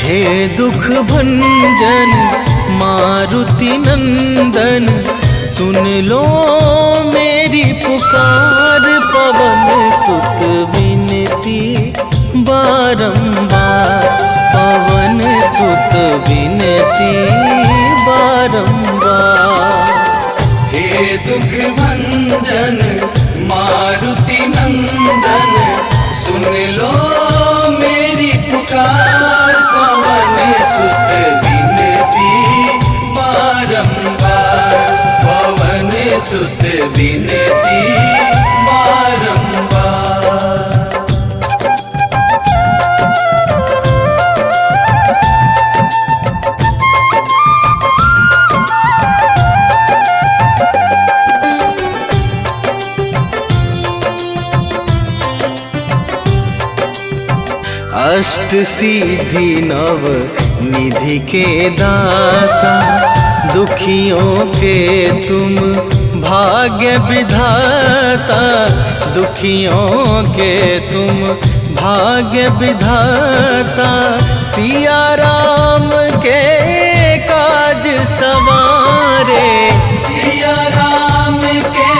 हे दुख भंजन मारुति नंदन, सुन लो मेरी पुकार। पवन सुत विनती बारंबार, पवन सुत विनती बारंबार। हे दुख भंजन मारुति नंदन, सुन लो मेरी पुकार। पवन सुत विनती बारंबार, पवन सुत विनती बारंबार। अष्ट सिद्धि नव निधि के दाता, दुखियों के तुम भाग्य विधाता। दुखियों के तुम भाग्य विधाता, सिया राम के काज सवारे। सिया राम के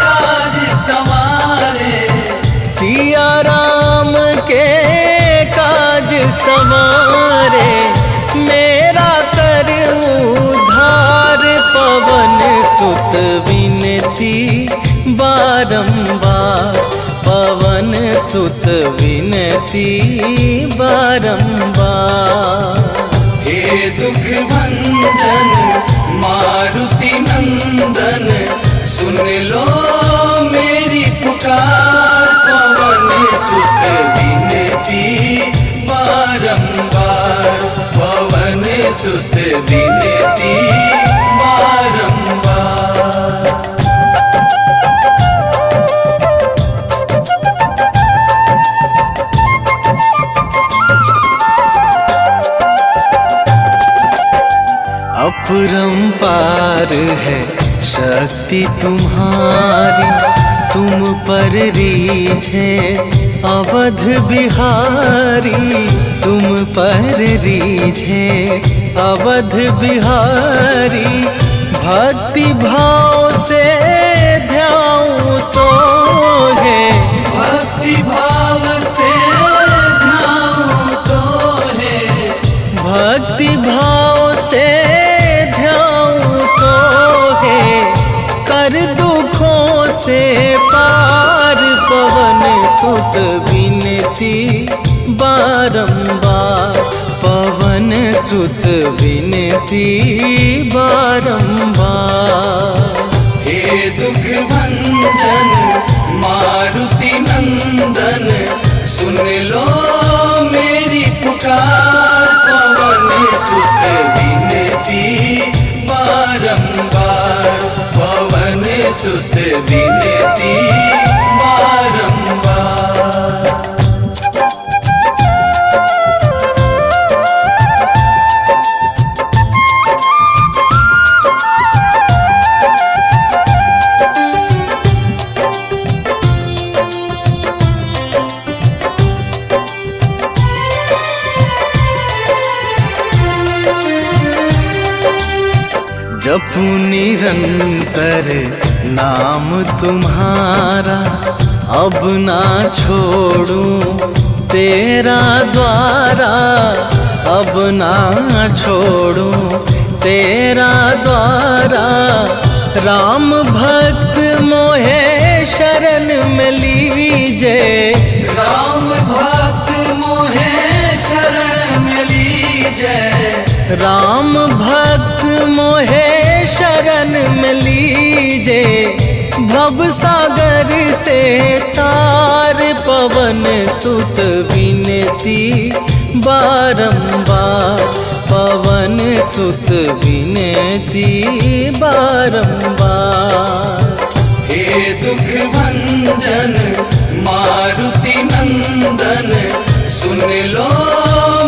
काज सवारे, सिया राम के काज सवारे। मेरा कर उद्धार, पवन सुत विनती बारंबार, पवन सुत विनती बारंबार। हे दुख भंजन मारुति नंदन, सुन लो मेरी पुकार। पवन सुत विनती बारंबार, पवन सुत विनती बारंबार। अपरंपार है शक्ति तुम्हारी, तुम पर रीझे अवध बिहारी। तुम पर रीझे अवध बिहारी, भक्ति भाव से ध्याऊं तो है। भक्ति भाव से ध्याऊं तो है, भक्ति भाव से ध्याऊं तो है। कर दुखों से पार, पवन सुत विनती बारंबार, पवन सुत विनती बारंबार। हे दुख भंजन मारुति नंदन, सुन लो मेरी पुकार। पवन सुत विनती बारंबार, पवन सुत विनती बारंबार। जपू निरंतर नाम तुम्हारा, अब ना छोड़ूं तेरा द्वारा। अब ना छोड़ूं तेरा द्वारा। राम भक्त मोहे शरण में लीजे, राम भक्त मोहे शरण में लीजे। राम भक्त मोहे शरण में लीजे। भव सागर से तार, पवन सुत विनती बारंबार, पवन सुत विनती बारंबार। हे दुख भंजन मारुति नंदन, सुन लो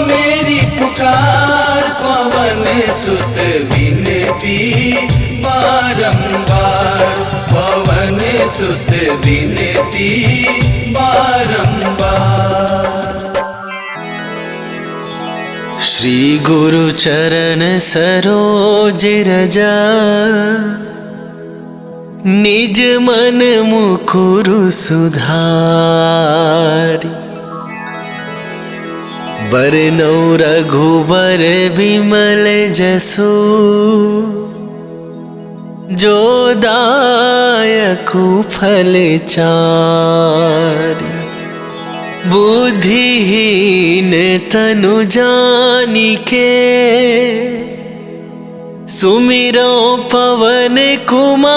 मेरी पुकार। पवन सुत विनती बारंबार, पवन सुत विनती बारंबार। श्री गुरु चरण सरोज रजा, निज मन मुकुरु सुधारि। बरनौ रघुबर विमल जसु, जो दायकु फल चारि। बुद्धिहीन तनु जानिके, सुमिरो पवन कुमार।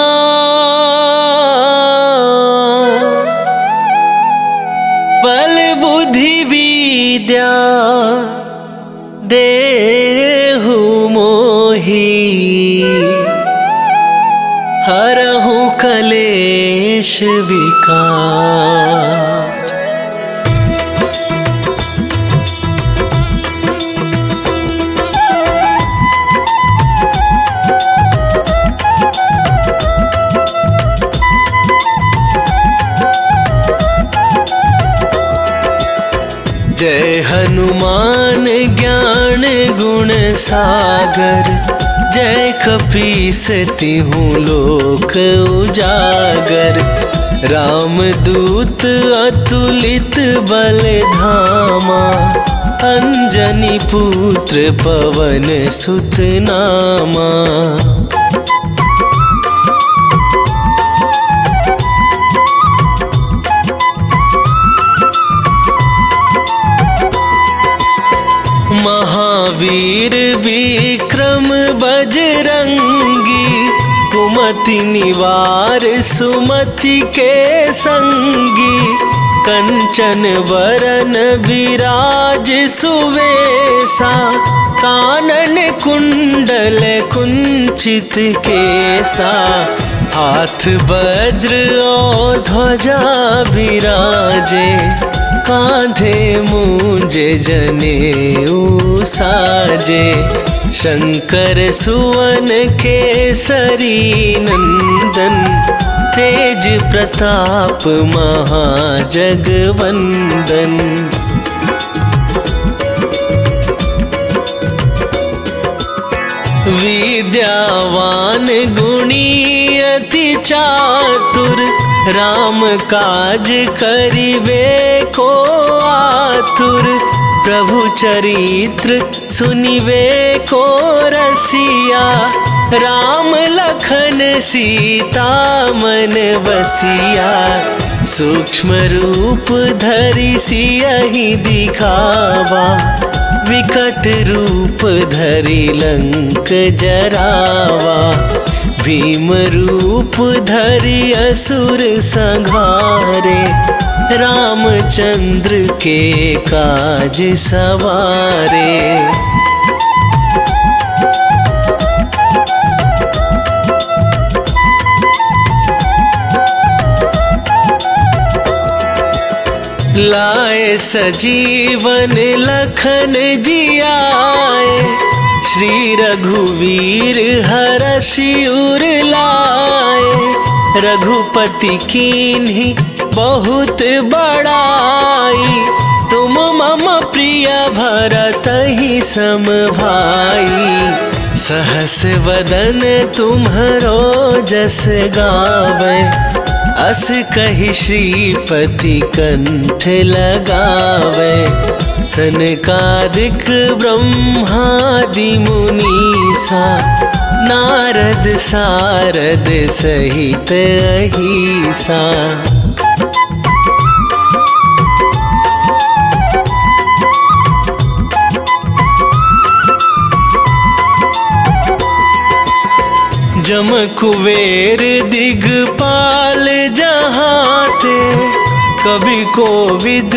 बल बुद्धि विद्या देहु मोहि, हरहु कलेश विकार। जय हनुमान ज्ञान गुण सागर, जय कपीस तिहुँ लोक उजागर। रामदूत अतुलित बल धामा, अंजनी पुत्र पवन सुत नामा। महावीर विक्रम बजरंगी, कुमति निवार सुमति के संगी। कंचन बरन विराज सुवेशा, कानन कुंडल कुंचित केसा। हाथ वज्र और ध्वजा विराजे, कांधे मूंज जनेऊ साजे। शंकर सुवन केसरी नंदन, तेज प्रताप महाजगवंदन। विद्यावान गुणी अति चातुर, राम काज करिबे को आतुर। प्रभु चरित्र सुनिबे को रसिया, राम लखन सीता मन बसिया। सूक्ष्म रूप धरि सियहि दिखावा, विकट रूप धरि लंक जरावा। भीम रूप धरि असुर संहारे, रामचंद्र के काज सवारे। लाए सजीवन लखन जियाए, श्री रघुवीर हरषि उर लाए। रघुपति कीन्ही बहुत बड़ाई, तुम मम प्रिय भरतहि सम भाई। सहस वदन तुम्हरो जस गावै, अस कहि श्रीपति कंठ लगावे। सनकादिक ब्रह्मादि मुनीसा, नारद सारद सहित अहिसा। जम कुबेर दिगपाल जहाते, कभी कोविद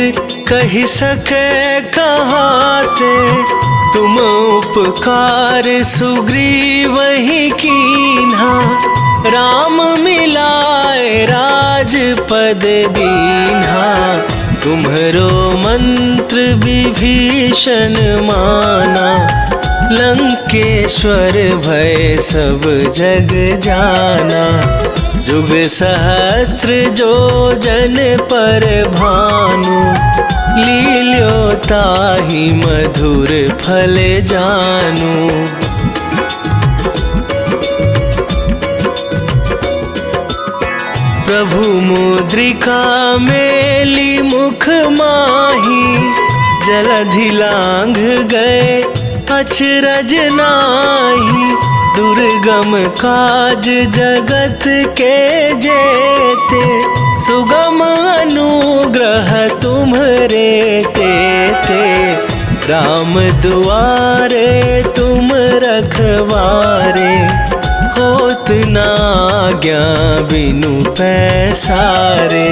कहि सके कहाते। तुम उपकार सुग्रीवहि कीन्हा, राम मिलाए राजपद दीन्हा। तुम्हरो मंत्र विभीषण माना, लंकेश्वर भय सब जग जाना। जुग सहस्त्र जो जन पर भानु, लील्यो ताहि मधुर फल जानु। प्रभु मुद्रिका मेली मुख माही, जलधि लांघ गए अचरज नाही। दुर्गम काज जगत के जेते, सुगम अनुग्रह तुम्हरे तेते। राम दुआरे तुम रखवारे, होत न आज्ञा बिनु पैसारे।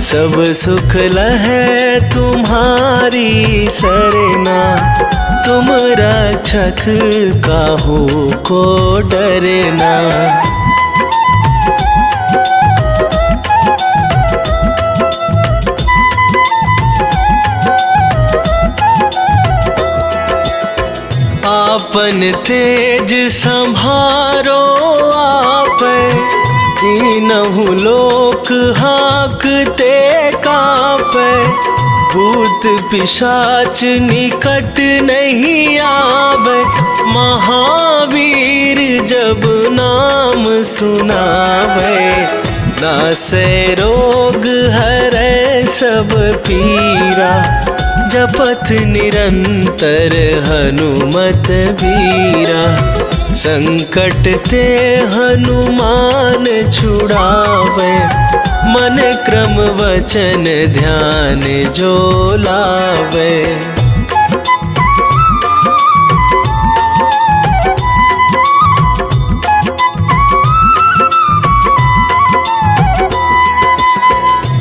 सब सुख लहै तुम्हारी सरना, तुम रक्षक काहू को डरना। आपन तेज संभारो आप, तीनहु लोक हाँकते कापै। भूत पिशाच निकट नहीं आवे, महावीर जब नाम सुनावे। नासै रोग हरै सब पीरा, जपत निरंतर हनुमत बीरा। संकट ते हनुमान छुड़ावे, मन क्रम वचन ध्यान जो लावे।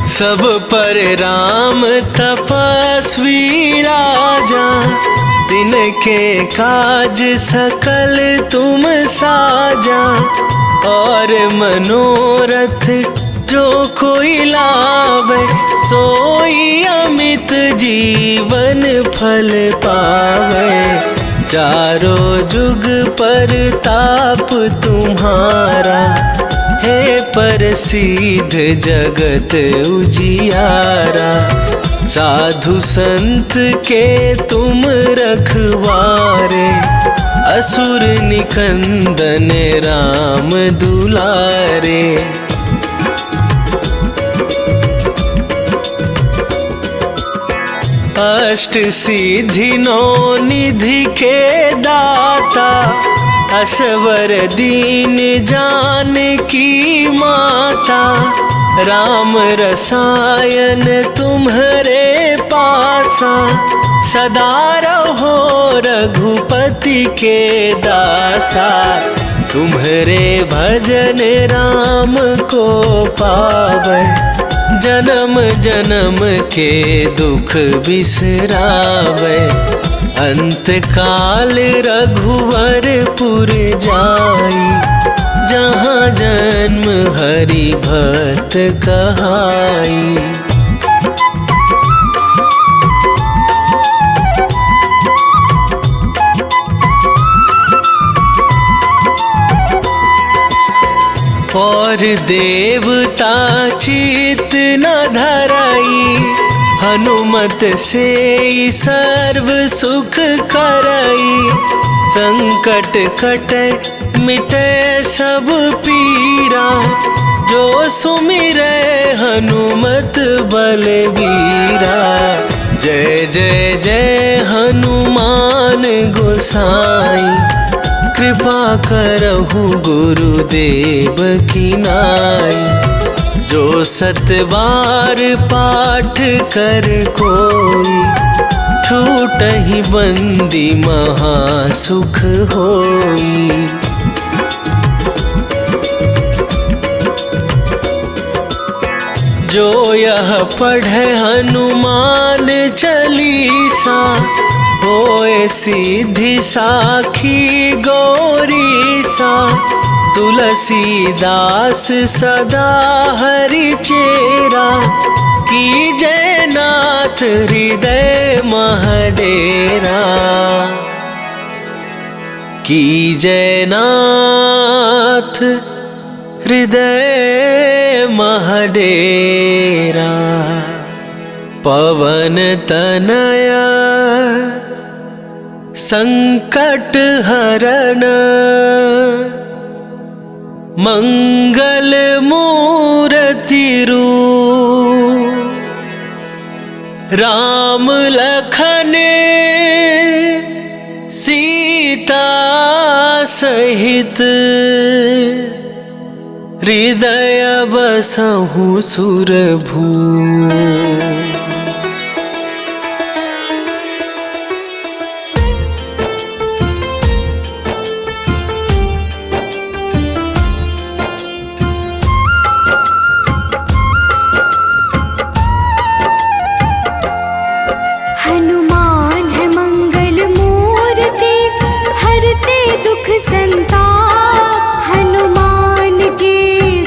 सब पर राम तपस्वी राजा, तिनके काज सकल तुम साजा। और मनोरथ जो कोई लावे, सोई अमित जीवन फल पावे। चारों जुग पर ताप तुम्हारा, हे प्रसिद्ध जगत उजियारा। साधु संत के तुम रखवारे, असुर निकंदन राम दुलारे। अष्ट सिद्धि नौ निधि के दाता, असवर दीन जानकी माता। राम रसायन तुम्हरे पासा, सदा रहो रघुपति के दासा। तुम्हरे भजन राम को पावै, जन्म जन्म के दुख बिसरावे। अंत काल रघुवरपुर जाई, जहाँ जन्म हरि भक्त कहाई। और देवता चित न धराई, हनुमत से सर्व सुख करई। संकट कटे मिटे सब पीरा, जो सुमिरै हनुमत बलबीरा। जय जय जय हनुमान गोसाई, कृपा करहु गुरुदेव की नाई। जो सतबार पाठ कर कोई, छूटहि बंदी महासुख होई। जो यह पढ़े हनुमान चालीसा, होए सिद्धि साखी गौरीसा। तुलसीदास सदा हरि चेरा, की जय नाथ हृदय महडेरा। की जयनाथ हृदय महडेरा। पवन तनया संकट हरन मंगल मूर्ति रूप। राम लखन सीता सहित हृदय बसहु सुरभू। हनुमान है मंगल मूर्ति हरते दुख संताप। हनुमान के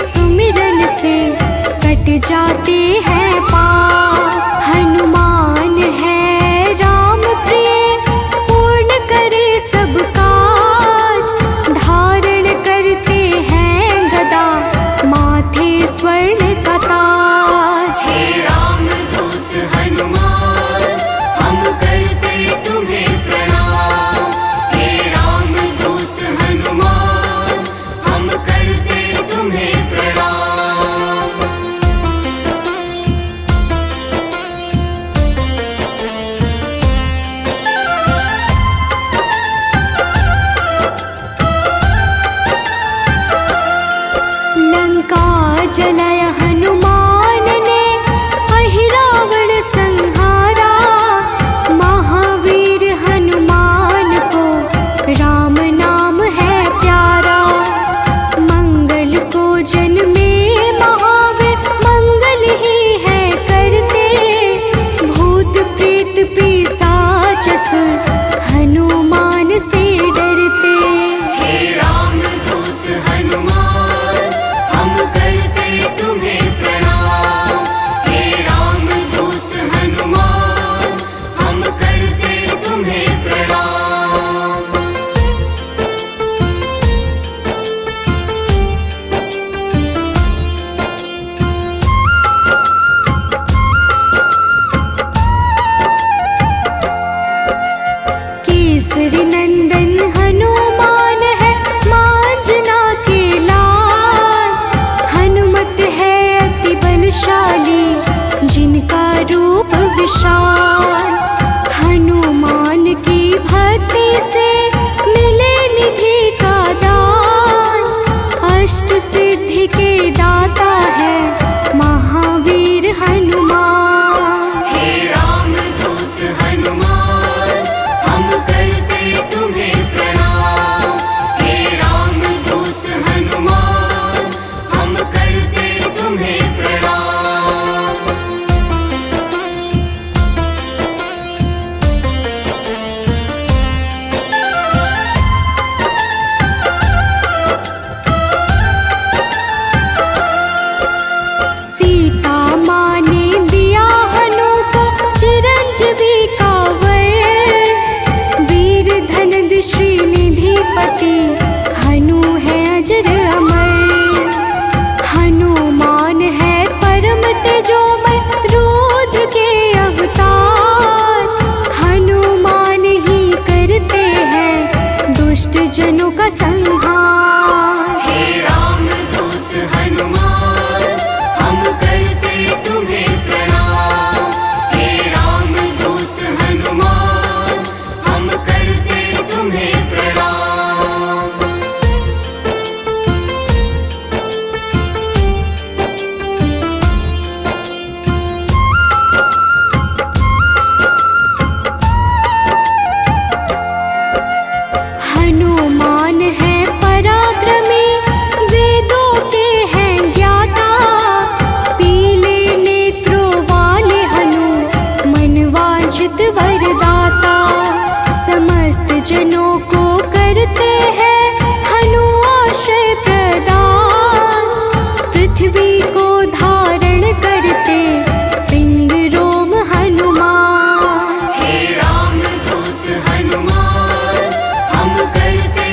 सुमिरन से कट जाते हैं पाप। हनुमान है राम प्रिय पूर्ण करे सब काज। धारण करते हैं गदा माथे स्वर्ण का ताज। हे रामदूत हनुमान हम करते तुम्हें प्रणाम। हे रामदूत हनुमान हम करते तुम्हें प्रणाम। लंका जलाय हनुमान ने अहिरावण संहारा। महावीर हनुमान को राम नाम है प्यारा। मंगल को जन्मे महावीर मंगल ही है करते। भूत प्रेत पिशाच असुर हनुमान से डरते। हे रामदूत हनुमान हम करते तुम्हें प्रणाम। हे रामदूत हनुमान हम करते तुम्हें प्रणाम। केसरी नंदन हनुमान है मांजना के लाल। हनुमत है अति बलशाली जिनका रूप विशाल। हनुमान की भक्ति से मिले निधि का दान। अष्ट सिद्धि के दाता है महावीर हनुमान। हे रामदूत हनुमान हम करते तुम्हें प्रणाम। हे रामदूत हनुमान हम करते तुम्हें प्रणाम। सीता माँ ने दिया हनु को चिरंजीवी का वर। वीर धनद श्रीनिधिपति हनु है अजर अमर। हनुमान है परम तेजोमय रुद्र के अवतार। हनुमान ही करते हैं दुष्ट जनों का संहार। हे रामदूत हनुमान हम करते तुम्हें प्रणाम। हे रामदूत हनुमान हम करते तुम्हें प्रणाम। हनुमान है पराक्रमी वेदों के हैं ज्ञाता। पीले नेत्रों वाले हनु मनवांछित वरदाता। समस्त जनों को करते हैं हनु आश्रय प्रदान। पृथ्वी को धारण करते पिंग रोम हनुमान। हे रामदूत हनुमान हम करते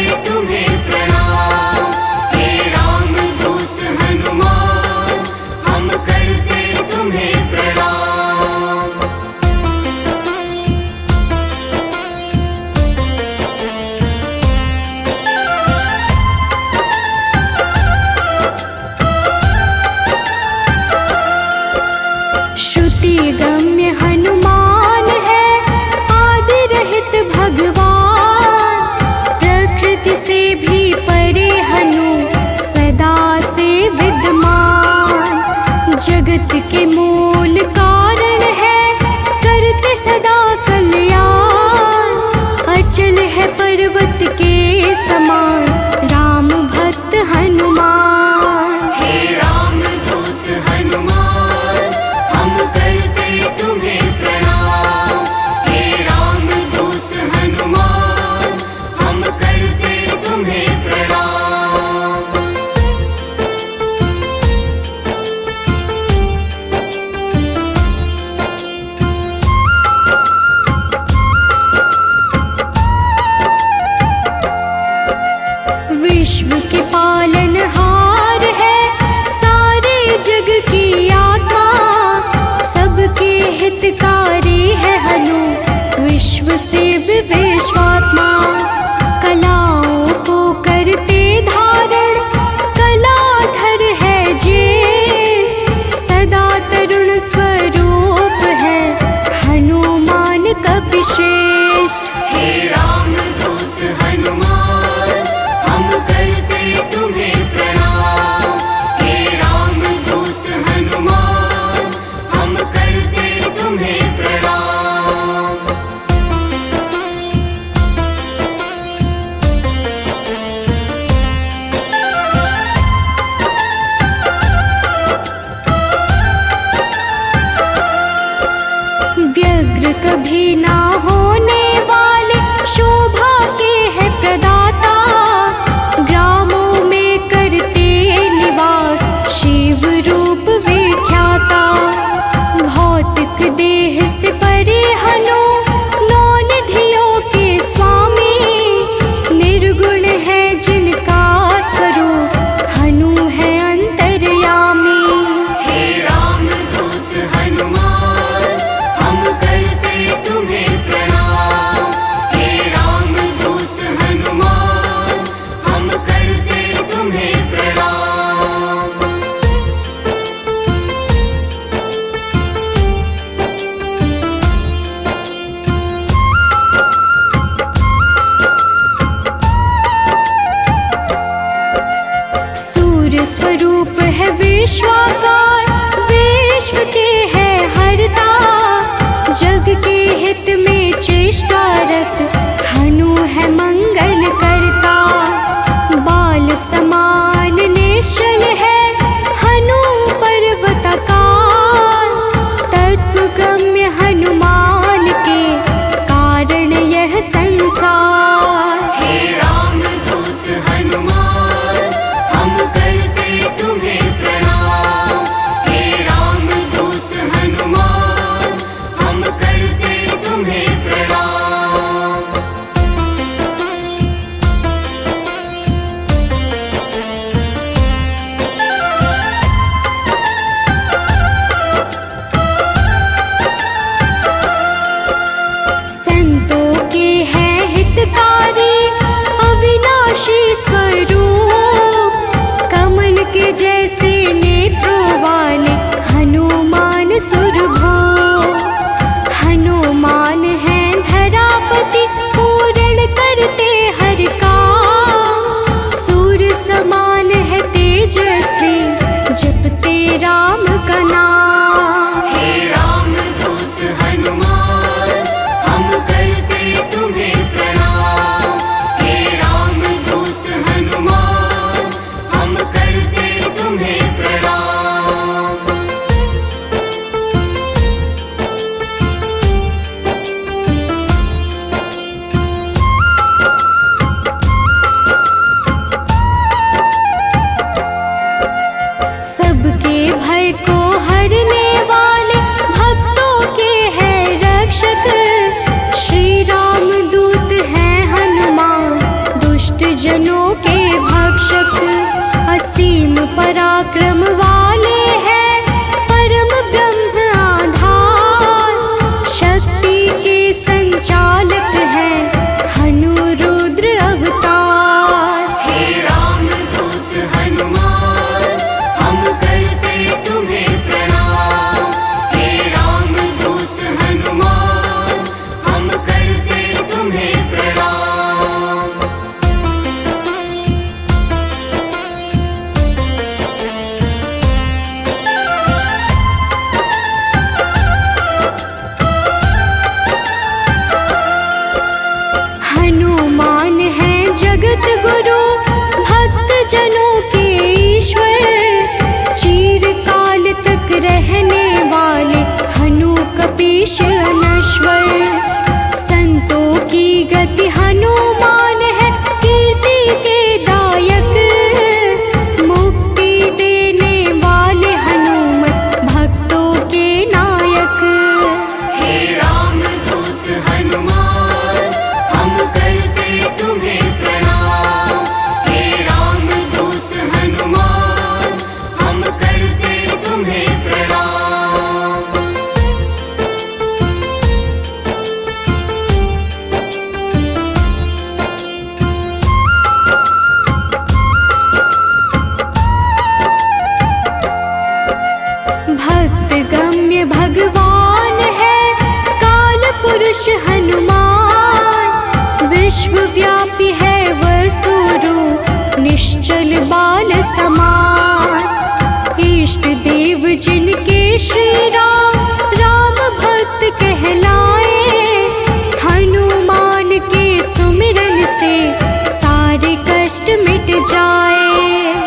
पर्वत के समान राम भक्त हनुमान। हे राम दूत हनुमान, हम करते तुम्हें प्रणाम। हे राम दूत हनुमान, हम करते तुम्हें प्रणाम। विश्व के पालन शीश अनश्वर। संतों की गति हनुमान है, कीर्ति के दायक। मुक्ति देने वाले हनुमत भक्तों के नायक। हे राम दूत हनुमान, हम करते तुम्हें प्रणाम। हे राम दूत हनुमान, हम करते तुम्हें प्रणाम। भक्त गम्य भगवान है काल पुरुष हनुमान। विश्वव्यापी है वसुरूप, निश्चल बाल समान। इष्ट देव जिनके श्री राम, राम भक्त कहलाए। हनुमान के सुमिरन से सारे कष्ट मिट जाए।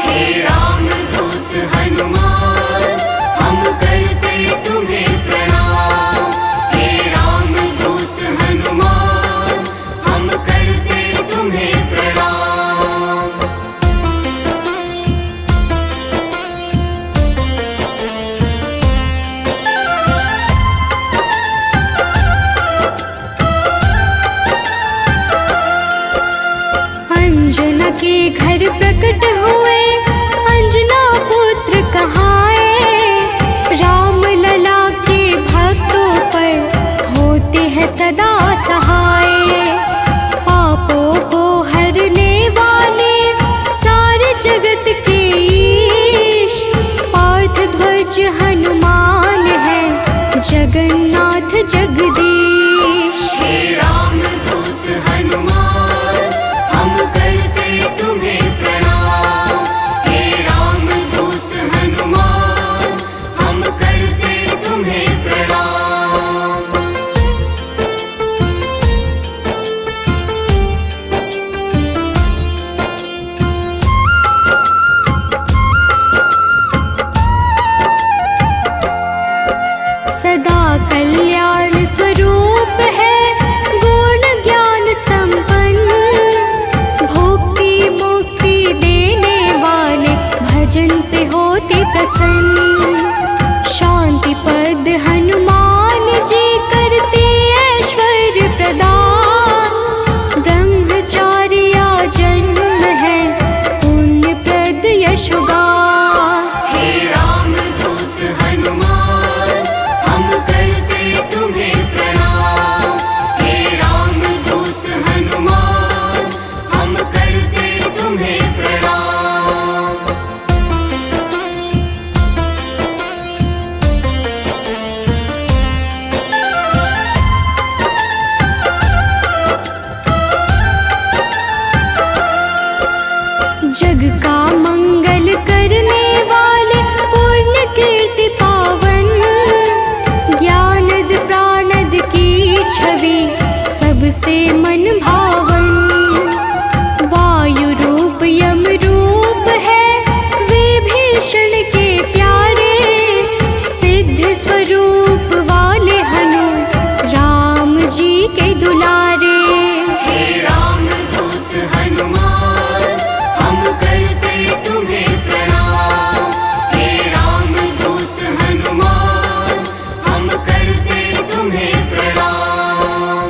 हे राम दूत हनुमान, हम करते तुम्हें प्रणाम। हे राम दूत हनुमान, हम करते तुम्हें प्रणाम। अंजना के घर प्रकट हुए, अंजना पुत्र कहाए। राम लला के भक्तों पर होते हैं सदा सहाय। पापों को हरने वाले सारे जगत के ईश। पार्थ ध्वज हनुमान है, जगन्नाथ जगदीश। हे राम दूत हनुमान, हम करते तुम्हें प्रणाम। हे राम दूत हनुमान, हम करते तुम्हें प्रणाम। सदा कल्याण स्वरूप है, गुण ज्ञान संपन्न। भक्ति मुक्ति देने वाले भजन से होते प्रसन्न। शांति पद हनुमान जी करते ऐश्वर्य प्रदान। ब्रह्मचार्य जन्म है, पुण्य प्रद यशोगान। हे राम दूत हनुमान, हम करते तुम्हें प्रणाम। हे राम दूत हनुमान, हम करते तुम्हें प्रणाम। जग का मंगल करने वाले, पुण्य कीर्ति पावन। ज्ञानद प्राणद की छवि सबसे मन भावन। वायु रूप यम रूप है, विभीषण के प्यारे। सिद्ध स्वरूप वाले हनु, राम जी के दुलारे। हे राम दूत हनुमान, हम करते तुम्हें प्रणाम। हे राम दूत हनुमान, हम करते तुम्हें प्रणाम।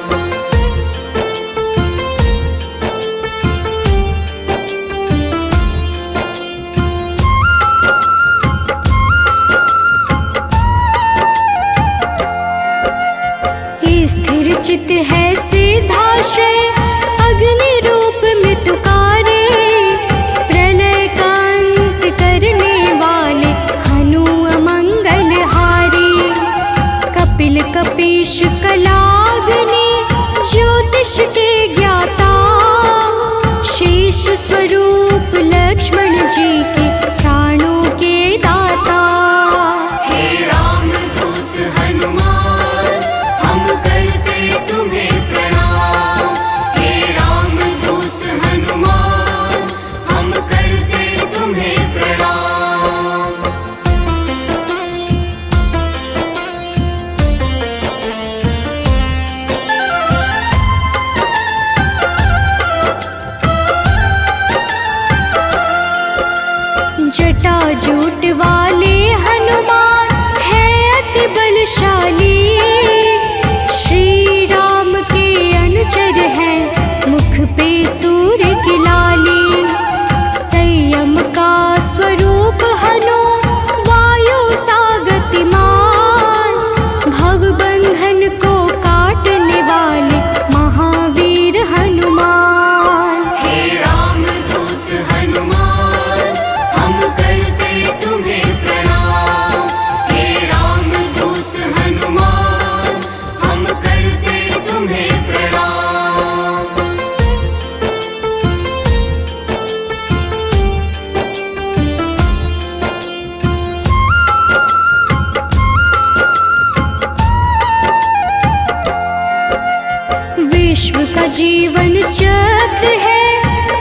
जीवन चक्र है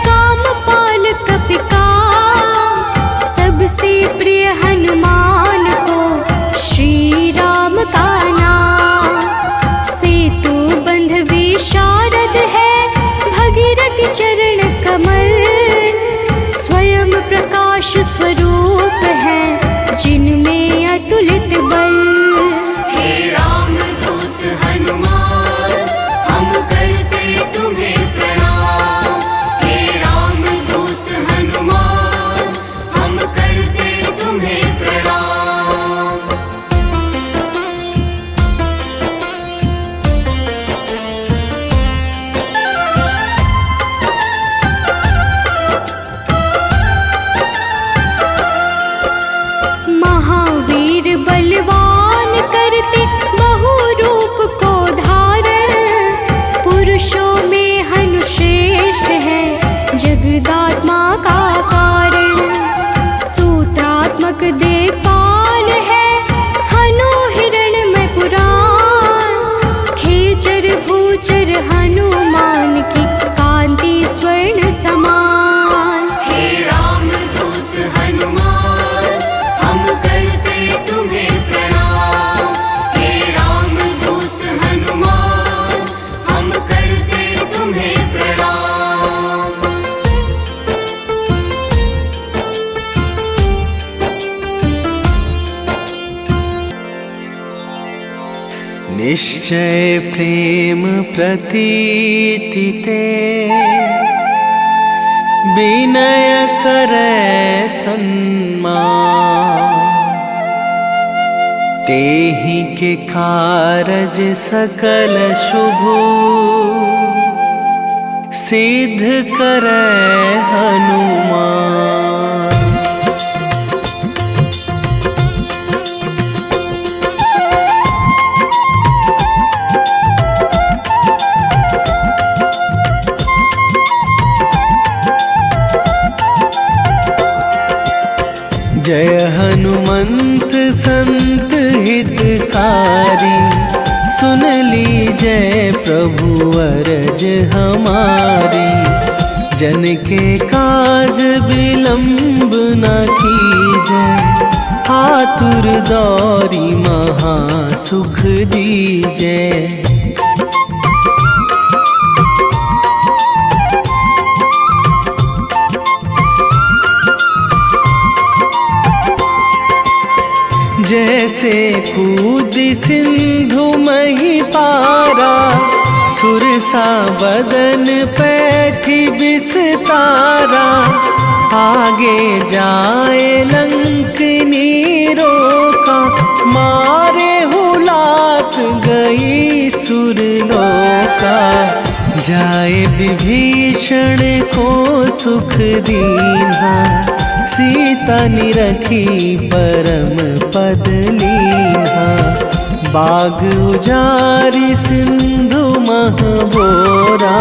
कामपाल कपिकाम। सबसे प्रिय हनुमान को श्री राम का नाम। सेतु बंध विशारद है भगीरथ चरण कमल। स्वयं प्रकाश स्वरूप है जिनमें अतुलित बल। हे राम दूत हनुमान हम करते तुम्हें प्रणाम। हे राम दूत हनुमान हम करते तुम्हें प्रणाम। महावीर बलवान करते बहु रूप को धारण। पुरुषों में हनु श्रेष्ठ है जगदात्मा का कारण। सूत्रात्मक देवपाल है हनु हिरण्मय पुराण। खेचर भूचर हनुमान की कांति स्वर्ण समान। हे राम दूत हनुमान हम करते तुम्हें प्रणाम। हे राम दूत हनुमान हम करते तुम्हें प्रणाम। निश्चय प्रेम प्रतीति ते विनय करे सन्मान। तेहि के कारज सकल शुभ सिद्ध करे हनुमान। जय हनुमंत संत हितकारी। सुन लीजय प्रभु अरज हमारी। जन के काज विलंब न कीजय। आतुर दौरी महा सुख दीजय। जैसे कूद सिंधु मही पारा। सुरसा बदन पैठी बिस्तारा। आगे जाए लंकनी रोका। मारे हुलात गई सुरलोका। जाए विभीषण को सुख दीन्हा। सीता निरखी परम पद लीन्हा। बाग उजारी सिंधु महबोरा।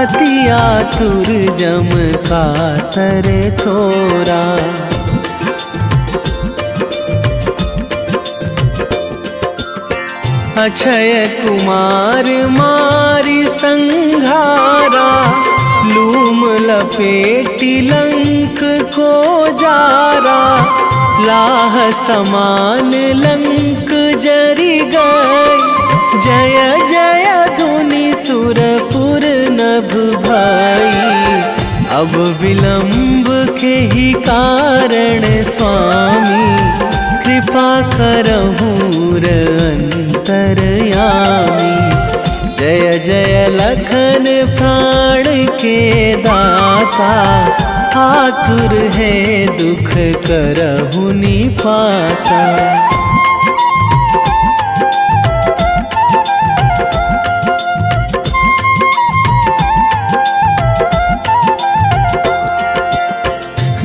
अति आतुर जम कातर थोरा। अक्षय कुमार मारी संघारा। लूम लपेटी लंक को जारा। लाह समान लंक जरी गई। जय जय धुनि सुरपुर नभ भाई। अब विलंब के ही कारण स्वामी। कृपा करहूँ अंतरयामी। जय जय लखन प्राण के दाता। आतुर है दुख करहु निपाता।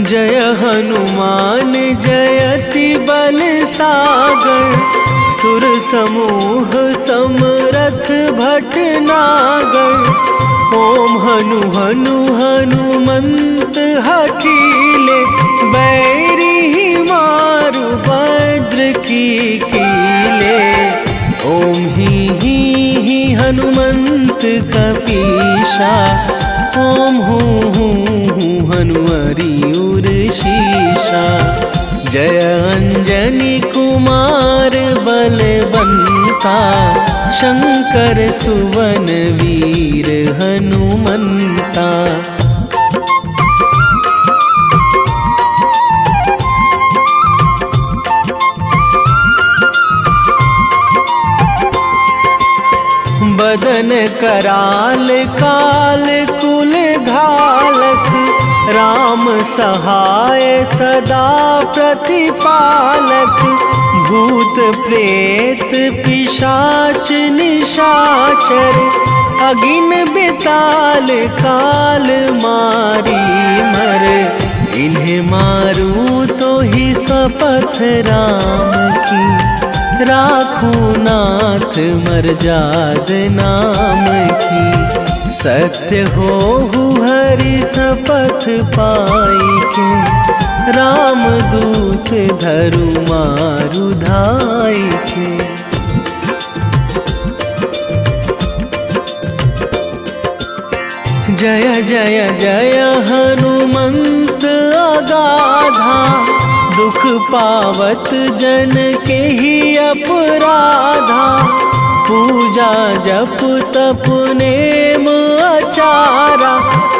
जय हनुमान जयति बल सागर। सुर समूह समरथ भटनागर। ओम हनु हनु हनुमंत हठीले। बैरी ही मारु भद्र की कीले। ओम ही हनुमंत कपीशा। ओम हूँ हनुमरी उर शीशा। जय अंजनी कुमार बलवंता। शंकर सुवन वीर हनुमंता। बदन कराल काल कुल घालक। राम सहाय सदा प्रतिपालक। भूत प्रेत पिशाच निशाचर। अगिन बिताल काल मारी मर। इन्हें मारूं तो ही शपथ राम की। राखूं नाथ मर्याद नाम की। सत्य हो हरि शपथ पाई के। राम दूत धरु मारु धाई के। जय जय जय हनुमंत अगाधा। दुख पावत जन के ही अपराधा। पूजा जप तप नेम आचारा।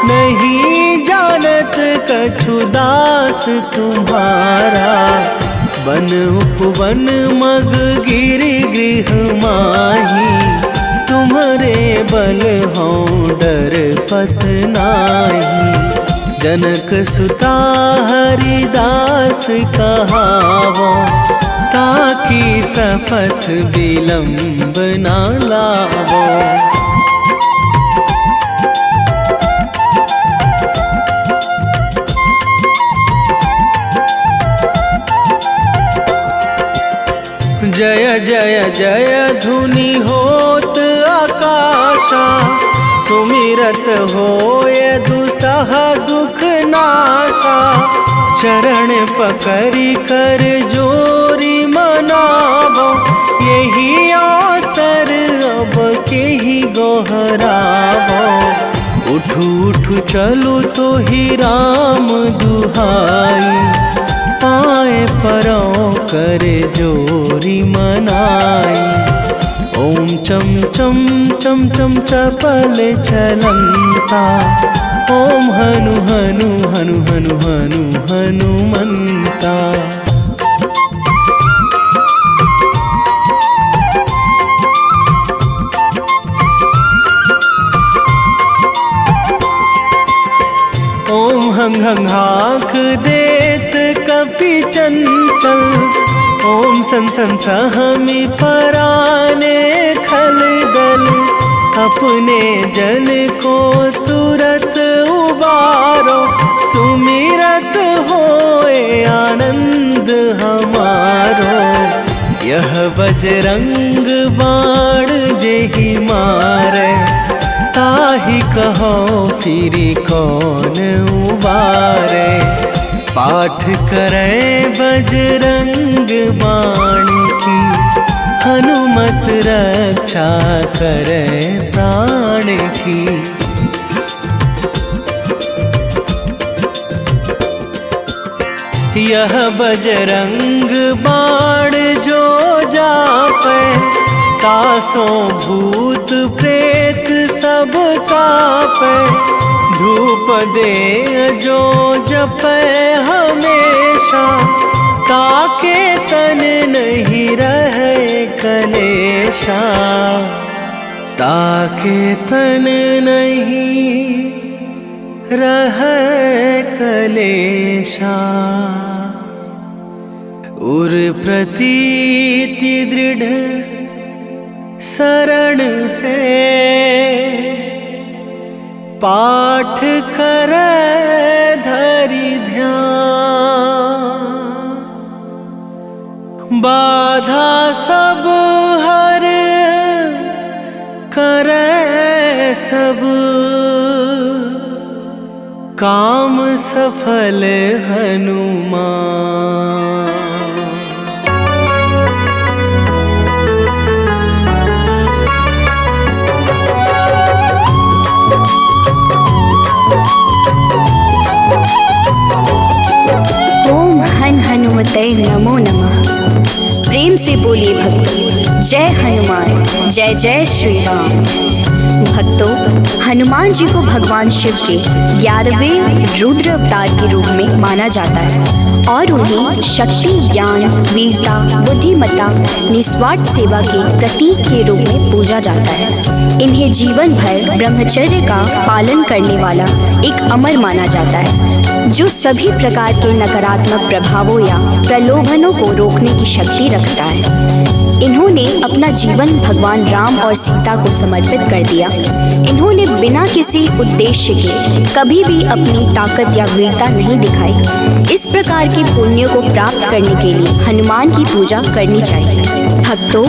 नहीं जानत कछु दास तुम्हारा। वन उपवन मग गिरि गृह माही। तुम्हारे बल हों डर पत नाही। जनक सुता हरिदास कहावो। ताकि शपथ विलंब ना लावो। जय जय जय धुनि होत आकाशा। सुमिरत होय दुसह दुख नाशा। चरण पकड़ी कर जोरी मनावो। यही अवसर अब के ही गोहरावो। उठू उठू चलू तो ही राम दुहाई। पाए परों करे जोरी मनाई। ओम चम चम चम चम चपल चलंता। ओम हनु हनु हनु हनु हनु हनुमंता। ओम हंग हंग हाक देत कपि चंचल। ओम सन सन सहमी पराने खल दल। अपने जन को तुरत उबारो। सुमिरत होए आनंद हमारो। यह बजरंग बाण जेहि मारे। ताहि कहो फिरि कौन उबारे। पाठ करें बजरंग बाण की। हनुमत रक्षा करें प्राण की। यह बजरंग बाण जो जापे। तासों भूत प्रेत सब कापे। धूप दे जो जपे हमेशा। ताके तन नहीं रहे कलेशा। ताके तन नहीं रहे कलेशा। उर प्रतीति दृढ़ शरण है। पाठ करे धरि ध्यान। बाधा सब हर करे सब। काम सफल हनुमान। जय हनुमान, जय जय श्री राम। भक्तों, हनुमान जी को भगवान शिव के 11वें रुद्र अवतार के रूप में माना जाता है और उन्हें शक्ति, ज्ञान, वीरता, बुद्धिमत्ता, निस्वार्थ सेवा के प्रतीक के रूप में पूजा जाता है। इन्हें जीवन भर ब्रह्मचर्य का पालन करने वाला एक अमर माना जाता है, जो सभी प्रकार के नकारात्मक प्रभावों या प्रलोभनों को रोकने की शक्ति रखता है। इन्होंने अपना जीवन भगवान राम और सीता को समर्पित कर दिया। इन्होंने बिना किसी उद्देश्य के कभी भी अपनी ताकत या वीरता नहीं दिखाई। इस प्रकार के पुण्यों को प्राप्त करने के लिए हनुमान की पूजा करनी चाहिए। भक्तों,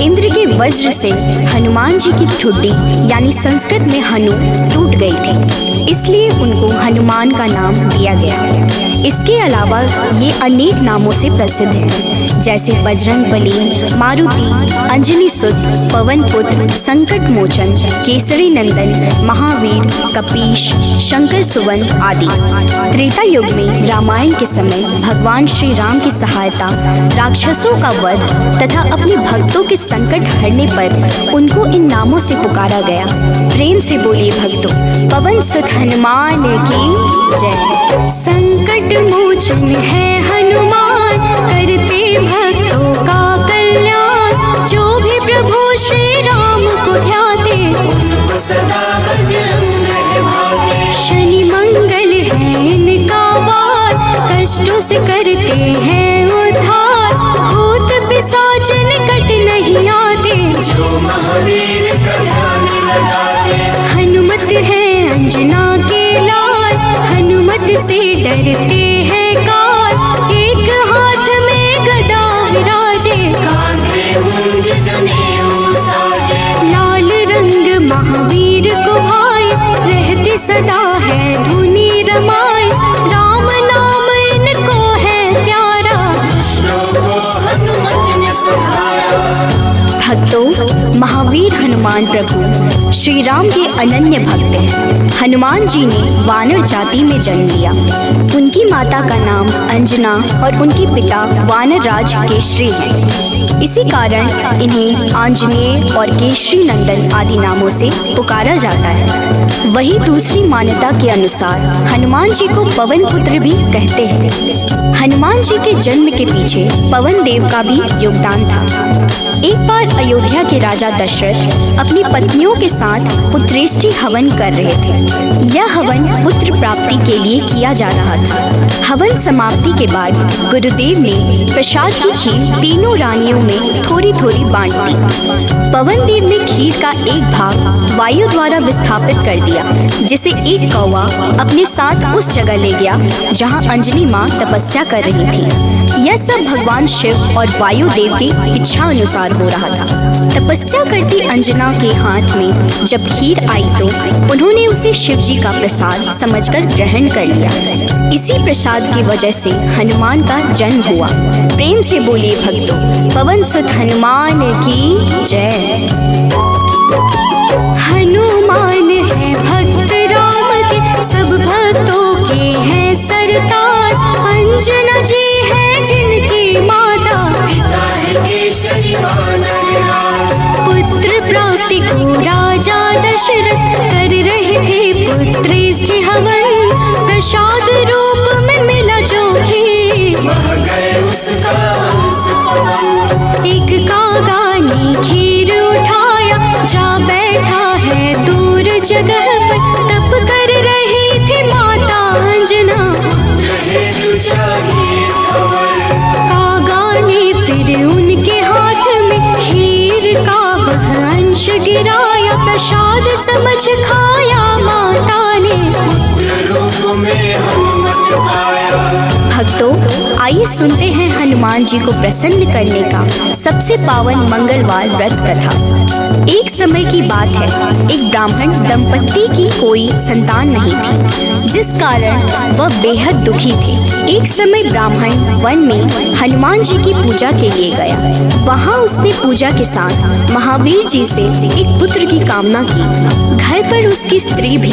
इंद्र के वज्र से हनुमान जी की ठुड्डी यानी संस्कृत में हनु टूट गई थी, इसलिए उनको हनुमान का नाम दिया गया। इसके अलावा ये अनेक नामों से प्रसिद्ध हैं, जैसे बजरंग बली, मारुति, अंजनी सुत, पवन पुत्र, संकट मोचन, केसरी नंदन, महावीर, कपीश, शंकर सुवन आदि। त्रेता युग में रामायण के समय भगवान श्री राम की सहायता, राक्षसों का वध तथा अपने भक्तों के संकट हरने पर उनको इन नामों से पुकारा गया। प्रेम से बोलिए भक्तों, पवन सुत हनुमान की जय। संकट मोचन है हनुमान, करते भक्तों का कल्याण। जो भी प्रभु श्री राम को ध्याते, उनको सदा बजरंग है भाते। शनि मंगल है इनका वार, कष्टों से करते हैं उद्धार। भूत पिशाच निकट नहीं आते, जो महावीर का ध्यान लगाते। हनुमत है अंजना के लाल, हनुमत से डरते हैं काल। एक हाथ में गदा विराजे, कांधे मुंज जनेऊ साजे। लाल रंग महावीर को भाई, रहते सदा है धुनी रमाए। राम नाम इनको है प्यारा, दुष्टों को हनुमत ने सहारा। भक्तों, महावीर हनुमान प्रभु श्री राम के अनन्य भक्त हैं। हनुमान जी ने वानर जाति में जन्म लिया। उनकी माता का नाम अंजना और उनके पिता वानर राज केशरी हैं। इसी कारण इन्हें आंजनेय और केशरी नंदन आदि नामों से पुकारा जाता है। वही दूसरी मान्यता के अनुसार हनुमान जी को पवन पुत्र भी कहते हैं। हनुमान जी के जन्म के पीछे पवन देव का भी योगदान था। एक बार अयोध्या के राजा दशरथ अपनी पत्नियों के साथ पुत्रेष्टि हवन कर रहे थे। यह हवन पुत्र प्राप्ति के लिए किया जा रहा था। हवन समाप्ति के बाद गुरुदेव ने प्रसाद की खीर तीनों रानियों में थोड़ी थोड़ी बांट दी। पवन देव ने खीर का एक भाग वायु द्वारा विस्थापित कर दिया, जिसे एक कौवा अपने साथ उस जगह ले गया जहाँ अंजनी माँ तपस्या कर रही थी। यह सब भगवान शिव और वायु देव की इच्छा अनुसार हो रहा था। तपस्या करती अंजना के हाथ में जब खीर आई तो उन्होंने उसे शिव जी का प्रसाद समझकर ग्रहण कर लिया। इसी प्रसाद की वजह से हनुमान का जन्म हुआ। प्रेम से बोलिए भक्तों, पवन सुत हनुमान की जय। हनुमान है भक्त राम के, सब भक्तों के हैं सरताज। अंजना जी है जिनकी माता, पिता है केशरी वानर राज। पुत्र प्राप्ति को राजा दशरथ कर रहे थे पुत्रेष्टि हवन। प्रसाद रूप में मिला जो खीर, बह गए उसका अंश पवन। एक कागा ने खीर उठाया, जा बैठा है दूर जगह पर। तप कर रही थी माता अंजना, रहे तू चाहिए खबर। कागा ने फिर उनके हाथ में खीर का वह अंश गिराया। प्रसाद समझ खाया माता ने, पुत्र रूप में हनुमत पाया। भक्तों, आइए सुनते हैं हनुमान जी को प्रसन्न करने का सबसे पावन मंगलवार व्रत कथा। एक समय की बात है, एक ब्राह्मण दंपत्ति की कोई संतान नहीं थी। जिस कारण वह बेहद दुखी थे। एक समय ब्राह्मण वन में हनुमान जी की पूजा के लिए गया। वहाँ उसने पूजा के साथ महावीर जी से एक पुत्र की कामना की। घर पर उसकी स्त्री भी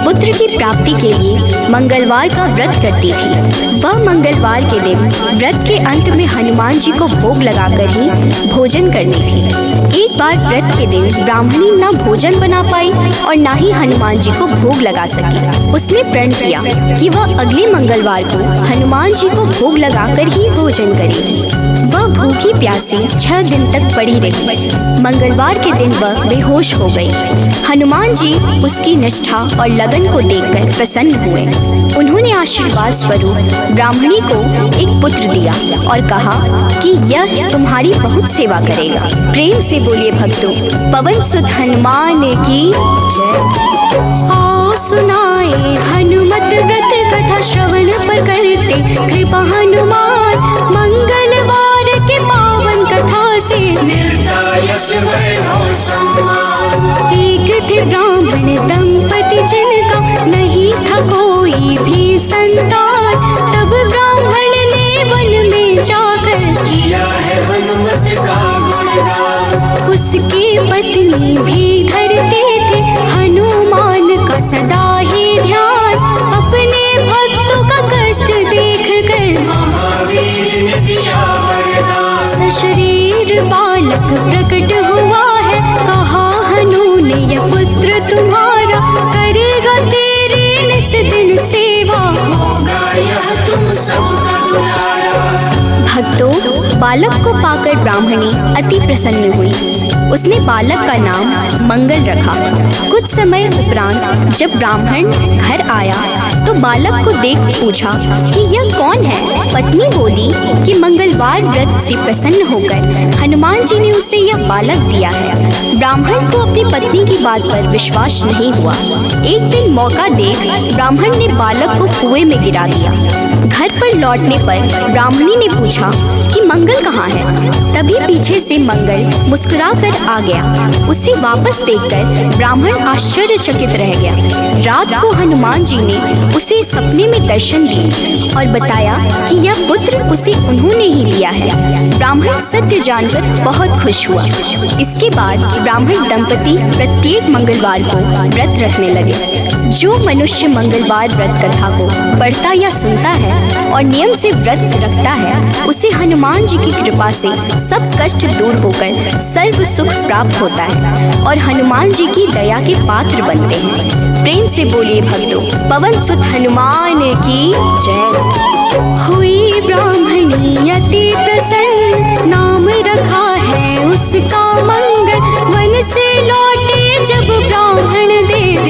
पुत्र की प्राप्ति के लिए मंगलवार का व्रत करती थी। वह मंगलवार के दिन व्रत के अंत में हनुमान जी को भोग लगाकर ही भोजन करनी थी। एक बार व्रत के दिन ब्राह्मणी न भोजन बना पाई और न ही हनुमान जी को भोग लगा सकी। उसने प्रण किया कि वह अगले मंगलवार को हनुमान जी को भोग लगाकर ही भोजन करेगी। वह भूखी प्यासी 6 दिन तक पड़ी रही। मंगलवार के दिन वह बेहोश हो गई। हनुमान जी उसकी निष्ठा और लगन को देखकर प्रसन्न हुए। उन्होंने आशीर्वाद स्वरूप ब्राह्मणी को एक पुत्र दिया और कहा कि यह तुम्हारी बहुत सेवा करेगा। प्रेम से बोलिए भक्तों, पवन सुत हनुमान की जय। आओ सुनाए हनुमत व्रत कथा, श्रवण पर करते कृपा हनुमान। मंगलवार के पावन कथा से मिलता यश वैभव सम्मान। एक थे ब्राह्मण दंपति जिनका नहीं था कोई भी संतान। तब ब्राह्मण ने वन में जाकर किया है हनुमत का गुणगान। उसकी पत्नी भी धरते थे हनुमान का सदा ही ध्यान। अपने भक्तों का कष्ट देख कर महावीर ने दिया वरदान। सशरीर बालक प्रकट हुआ है, कहा हनु ने यह पुत्र तुम्हारा करेगा तेरे निस दिन सेवा। होगा यह तुम सबका दुलारा। भक्तों, बालक को पाकर ब्राह्मणी अति प्रसन्न हुई। उसने बालक का नाम मंगल रखा। कुछ समय उपरांत जब ब्राह्मण घर आया तो बालक को देख पूछा कि यह कौन है। पत्नी बोली कि मंगलवार व्रत से प्रसन्न होकर हनुमान जी ने उसे यह बालक दिया है। ब्राह्मण को अपनी पत्नी की बात पर विश्वास नहीं हुआ। एक दिन मौका देख ब्राह्मण ने बालक को कुएं में गिरा दिया। घर पर लौटने पर ब्राह्मणी ने पूछा कि मंगल कहाँ है। तभी पीछे से मंगल मुस्कुरा कर आ गया। उसे वापस देखकर ब्राह्मण आश्चर्यचकित रह गया। रात को हनुमान जी ने उसे सपने में दर्शन दिए और बताया कि यह पुत्र उसे उन्होंने ही दिया है। ब्राह्मण सत्य जानकर बहुत खुश हुआ। इसके बाद ब्राह्मण दंपति प्रत्येक मंगलवार को व्रत रखने लगे। जो मनुष्य मंगलवार व्रत कथा को पढ़ता या सुनता है और नियम से व्रत रखता है, उसे हनुमान जी की कृपा से सब कष्ट दूर होकर सर्व सुख प्राप्त होता है और हनुमान जी की दया के पात्र बनते हैं। प्रेम से बोलिए भक्तों, पवन सुत हनुमान की जय। हुई ब्राह्मणी अति प्रसन्न, नाम रखा है उसका मंगल। वन से लौटे जब ब्राह्मण देख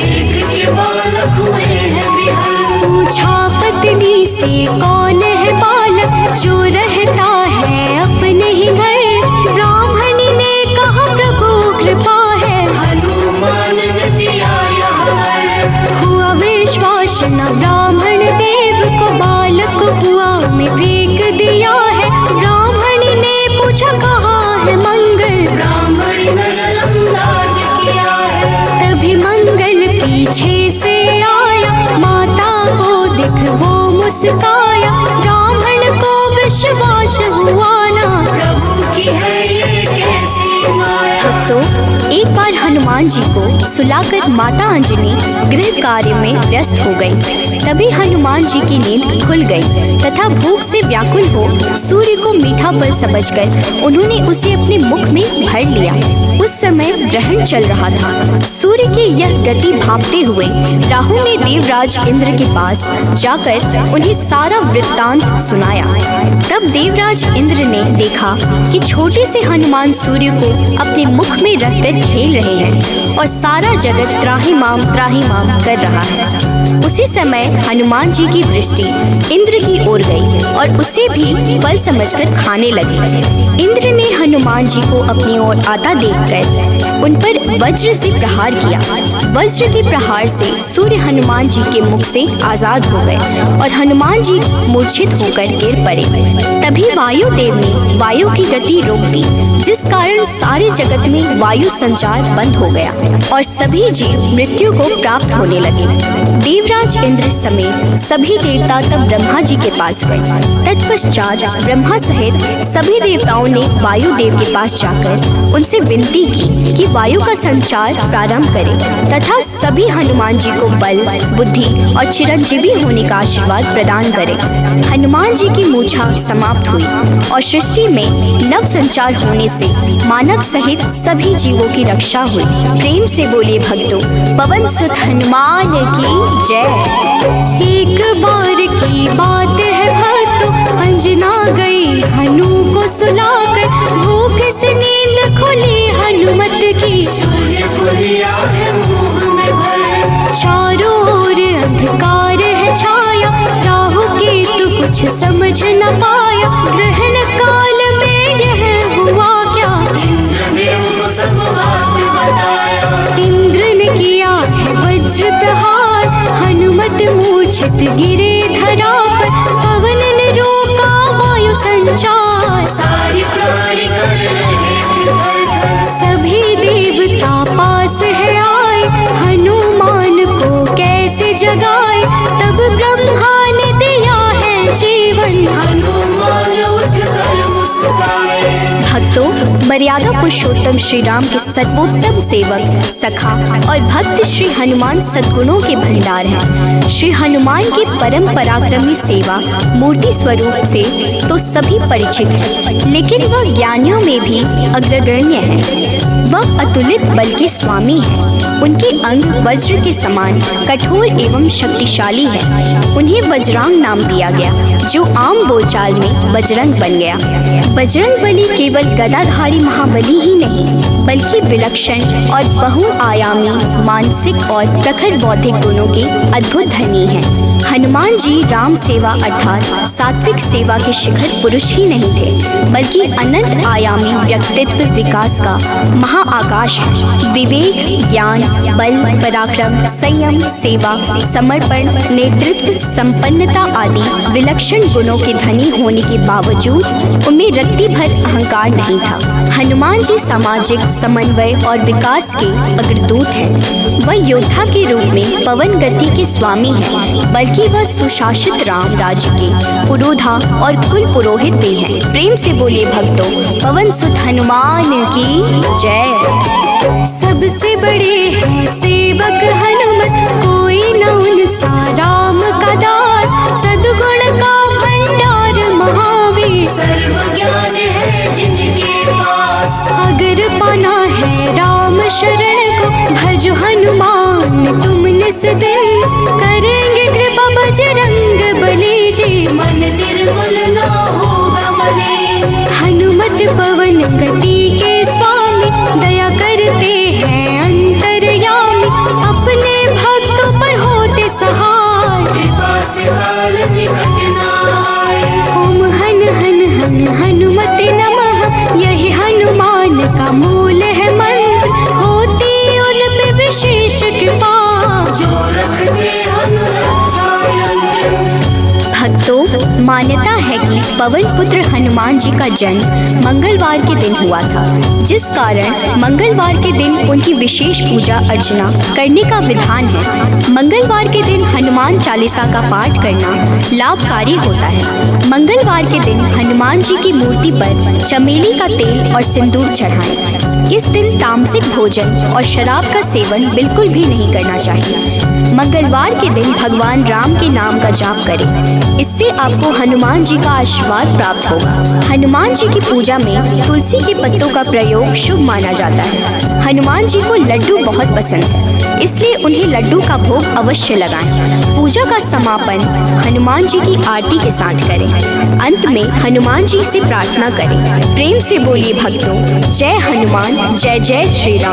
के बालक हुए हैं विहल। पूछा पत्नी से कौन है बालक जो रहता है अपने ही घर। ब्राह्मणी ने कहा प्रभु कृपा है, हनुमान ने दिया यह वर। हुआ विश्वास न ब्राह्मण देव को, बालक को कुआं में फेंक दिया है। ब्राह्मणी ने पूछा कहाँ है मंगल। ब्राह्मणी ने जलंदाज किया है। तभी मंगल पीछे से आया, माता को देख वो मुस्काया। ब्राह्मण को विश्वास हुआ ना, प्रभु की है ये कैसी माया। भक्तों, एक बार हनुमान जी को सुलाकर माता अंजनी गृह कार्य में व्यस्त हो गई। तभी हनुमान जी की नींद खुल गई तथा भूख से व्याकुल हो सूर्य को मीठा फल समझकर उन्होंने उसे अपने मुख में भर लिया। उस समय ग्रहण चल रहा था। सूर्य की यह गति भांपते हुए राहु ने देवराज इंद्र के पास जाकर उन्हें सारा वृत्तांत सुनाया। तब देवराज इंद्र ने देखा कि छोटे से हनुमान सूर्य को अपने मुख में रखकर खेल रहे हैं और सारा जगत त्राहिमाम कर रहा है। उसी समय हनुमान जी की दृष्टि इंद्र की ओर गई और उसे भी फल समझकर खाने लगे। इंद्र ने हनुमान जी को अपनी ओर आता देखकर उन पर वज्र से प्रहार किया। वज्र के प्रहार से सूर्य हनुमान जी के मुख से आजाद हो गए और हनुमान जी मूर्छित होकर गिर पड़े। तभी वायुदेव ने वायु की गति रोक दी, जिस कारण सारे जगत में वायु संचार बंद हो गया और सभी जीव मृत्यु को प्राप्त होने लगे। देवराज देवराज इंद्र समेत सभी देवता तब ब्रह्मा जी के पास गए। तत्पश्चात ब्रह्मा सहित सभी देवताओं ने वायु देव के पास जाकर उनसे विनती की कि वायु का संचार प्रारंभ करें तथा सभी हनुमान जी को बल, बुद्धि और चिरंजीवी होने का आशीर्वाद प्रदान करें। हनुमान जी की मूछा समाप्त हुई और सृष्टि में नव संचार होने से मानव सहित सभी जीवों की रक्षा हुई। प्रेम से बोलिए भक्तों, पवन सुत हनुमान की जय। एक बार की बात है भक्तों, अंजना गई हनु को सुलाकर, भूख से नींद खुली हनुमत की, सूर्य को लिया है मुंह में भर। चारों ओर अंधकार है छाया, राहु केतु कुछ समझ न पाया, ग्रहण काल में यह हुआ क्या, इंद्रदेव को सब बात बताया। इंद्र ने किया है वज्र प्रहार, हनुमत मूर्छित गिरे धरा पर, पवन ने रोका वायु संचार, सारी प्राणी कर रहे थे थर-थर। सभी देवता पास है आए, हनुमान को कैसे जगाए, तब ब्रह्मा ने दिया है जीवन, हनुमान उठ कर मुस्काए। भक्तों, मर्यादा पुरुषोत्तम श्री राम के सर्वोत्तम सेवक, सखा और भक्त श्री हनुमान सद्गुणों के भंडार हैं। श्री हनुमान की परम पराक्रमी सेवा मूर्ति स्वरूप से तो सभी परिचित हैं, लेकिन वह ज्ञानियों में भी अग्रगण्य है। वह अतुलित बल के स्वामी हैं। उनके अंग वज्र के समान कठोर एवं शक्तिशाली है। उन्हें वज्रांग नाम दिया गया, जो आम बोलचाल में बजरंग बन गया। बजरंग बली केवल गदाधारी महाबली ही नहीं, बल्कि विलक्षण और बहुआयामी मानसिक और प्रखर बौद्धिक गुणों के अद्भुत धनी हैं। हनुमान जी राम सेवा अर्थात सात्विक सेवा के शिखर पुरुष ही नहीं थे, बल्कि अनंत आयामी व्यक्तित्व विकास का महाआकाश है। विवेक, ज्ञान, बल, पराक्रम, संयम, सेवा, समर्पण, नेतृत्व, संपन्नता आदि विलक्षण गुणों के धनी होने के बावजूद उनमें रत्ती भर अहंकार नहीं था। हनुमान जी सामाजिक समन्वय और विकास के अग्रदूत हैं। वह योद्धा के रूप में पवन गति के स्वामी हैं, बल्कि वह सुशासित राम राज्य के पुरोधा और कुल पुरोहित भी हैं। प्रेम से बोलिए भक्तों, पवन सुत हनुमान की जय। सबसे बड़े हैं सेवक हनुमत, कोई न उनसा राम का दास, सद्गुण का भंडार महावीर, सर्व ज्ञान है जिनके पास। अगर पाना है राम शरण को, भज हनुमान तुम निस दिन, करेंगे कृपा बजरंग बली जी, मन निर्मल ना होगा मलिन। हनुमत पवन गति के स्वामी, दया करते हैं अंतर्यामी, अपने भक्तों पर होते सहाय, कृपा से काल निकट ना आए। ओम हन हन हन हनुमत नमः, यही हनुमान का मूल है मंत्र, होती उन पे विशेष कृपा, जो रखते हम रक्षा यंत्र। भक्तों, मान्यता है कि पवन पुत्र हनुमान जी का जन्म मंगलवार के दिन हुआ था, जिस कारण मंगलवार के दिन उनकी विशेष पूजा अर्चना करने का विधान है। मंगलवार के दिन हनुमान चालीसा का पाठ करना लाभकारी होता है। मंगलवार के दिन हनुमान जी की मूर्ति पर चमेली का तेल और सिंदूर चढ़ाएं। इस दिन तामसिक भोजन और शराब का सेवन बिल्कुल भी नहीं करना चाहिए। मंगलवार के दिन भगवान राम के नाम का जाप करें, इससे आपको हनुमान जी का आशीर्वाद प्राप्त होगा। हनुमान जी की पूजा में तुलसी के पत्तों का प्रयोग शुभ माना जाता है। हनुमान जी को लड्डू बहुत पसंद है, इसलिए उन्हें लड्डू का भोग अवश्य लगाएं। पूजा का समापन हनुमान जी की आरती के साथ करें। अंत में हनुमान जी से प्रार्थना करें। प्रेम से बोलिए भक्तों, जय हनुमान, जय जय श्री राम।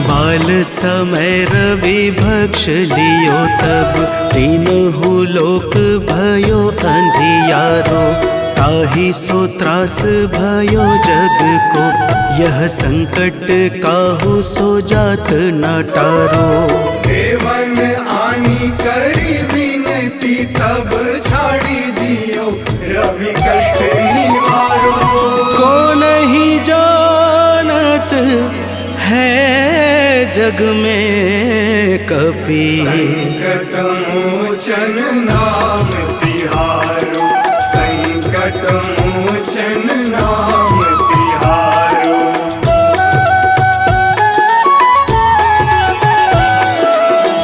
बाल समय रवि भक्ष लियो, तब तीनहु लोक भयो अंधियारो। ताहि सो त्रास भयो जग को, यह संकट काहू सो जात न टारो। देवन आनी करी विनती, तब छाड़ी दियो रवि कष्ट निवार। जग में कपि। संकट मोचन नाम तिहारो, संकट मोचन नाम तिहारो।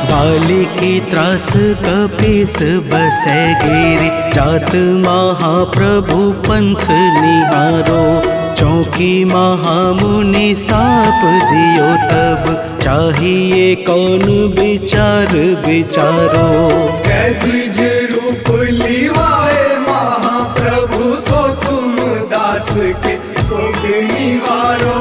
बाली की त्रास कपीस बसै गिरी, जात महाप्रभु पंथ निहारो। चौकी महामुनि साप दियो तब, चाहिए कौन विचार विचारो। कैद्विज रूप लिवाए महाप्रभु, सो तुम दास के शोक निवारो।